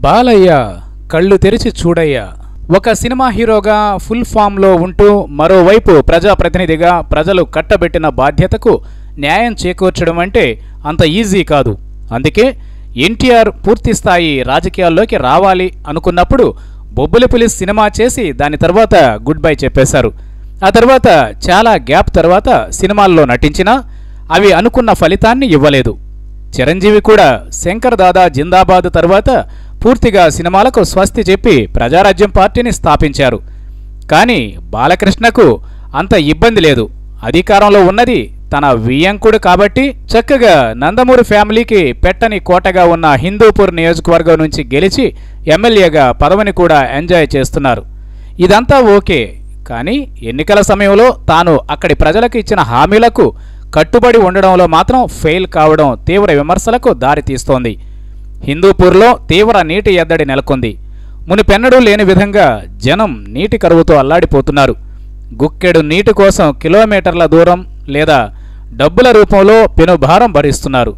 బాలయ్య కళ్ళు తెరిచి చూడయ్యా. ఒక సినిమా హీరోగా ఫుల్ ఫామ్లో ఉంటూ మరోవైపు ప్రజాప్రతినిధిగా ప్రజలు కట్టబెట్టిన బాధ్యతకు న్యాయం చేకూర్చడం అంటే అంత ఈజీ కాదు. అందుకే ఎన్టీఆర్ పూర్తిస్థాయి రాజకీయాల్లోకి రావాలి అనుకున్నప్పుడు బొబ్బిలి సినిమా చేసి దాని తర్వాత గుడ్ బై చెప్పేశారు. ఆ తర్వాత చాలా గ్యాప్ తర్వాత సినిమాల్లో నటించినా అవి అనుకున్న ఫలితాన్ని ఇవ్వలేదు. చిరంజీవి కూడా శంకర్ దాదా జిందాబాద్ తర్వాత పూర్తిగా సినిమాలకు స్వస్తి చెప్పి ప్రజారాజ్యం పార్టీని స్థాపించారు. కానీ బాలకృష్ణకు అంత ఇబ్బంది లేదు. అధికారంలో ఉన్నది తన వియ్యంకుడు కాబట్టి చక్కగా నందమూరి ఫ్యామిలీకి పెట్టని కోటగా ఉన్న హిందూపూర్ నియోజకవర్గం నుంచి గెలిచి ఎమ్మెల్యేగా పదవిని కూడా ఎంజాయ్ చేస్తున్నారు. ఇదంతా ఓకే. కానీ ఎన్నికల సమయంలో తాను అక్కడి ప్రజలకు ఇచ్చిన హామీలకు కట్టుబడి ఉండడంలో మాత్రం ఫెయిల్ కావడం తీవ్ర విమర్శలకు దారితీస్తోంది. హిందూపూర్లో తీవ్ర నీటి ఎద్దడి నెలకొంది. మునిపెన్నడూ లేని విధంగా జనం నీటి కరువుతో అల్లాడిపోతున్నారు. గుక్కెడు నీటి కోసం కిలోమీటర్ల దూరం లేదా డబ్బుల రూపంలో పెనుభారం భరిస్తున్నారు.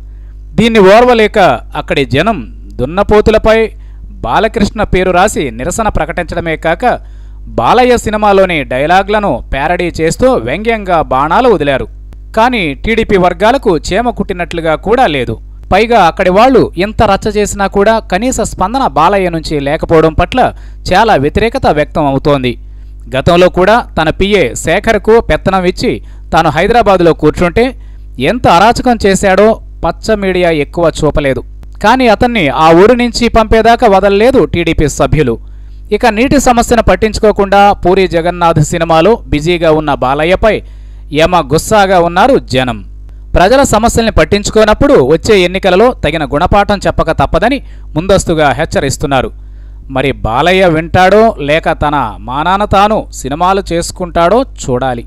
దీన్ని ఓర్వలేక అక్కడి జనం దున్నపోతులపై బాలకృష్ణ పేరు రాసి నిరసన ప్రకటించడమే కాక బాలయ్య సినిమాలోని డైలాగ్లను ప్యారడీ చేస్తూ వ్యంగ్యంగా బాణాలు వదిలారు. కానీ టీడీపీ వర్గాలకు చేమ కుట్టినట్లుగా కూడా లేదు. పైగా అక్కడి వాళ్లు ఎంత రచ్చ చేసినా కూడా కనీస స్పందన బాలయ్య నుంచి లేకపోవడం పట్ల చాలా వ్యతిరేకత వ్యక్తం అవుతోంది. గతంలో కూడా తన పిఏ శేఖర్కు పెత్తనం ఇచ్చి తాను హైదరాబాదులో కూర్చుంటే ఎంత అరాచకం చేశాడో పచ్చ మీడియా ఎక్కువ చూపలేదు. కానీ అతన్ని ఆ ఊరి నుంచి పంపేదాకా వదలలేదు టీడీపీ సభ్యులు. ఇక నీటి సమస్యను పట్టించుకోకుండా పూరి జగన్నాథ్ సినిమాలో బిజీగా ఉన్న బాలయ్యపై యమ గుస్సాగా ఉన్నారు జనం. ప్రజల సమస్యల్ని పట్టించుకోనప్పుడు వచ్చే ఎన్నికలలో తగిన గుణపాఠం చెప్పక తప్పదని ముందస్తుగా హెచ్చరిస్తున్నారు. మరి బాలయ్య వింటాడో లేక తన మానాన తాను సినిమాలు చేసుకుంటాడో చూడాలి.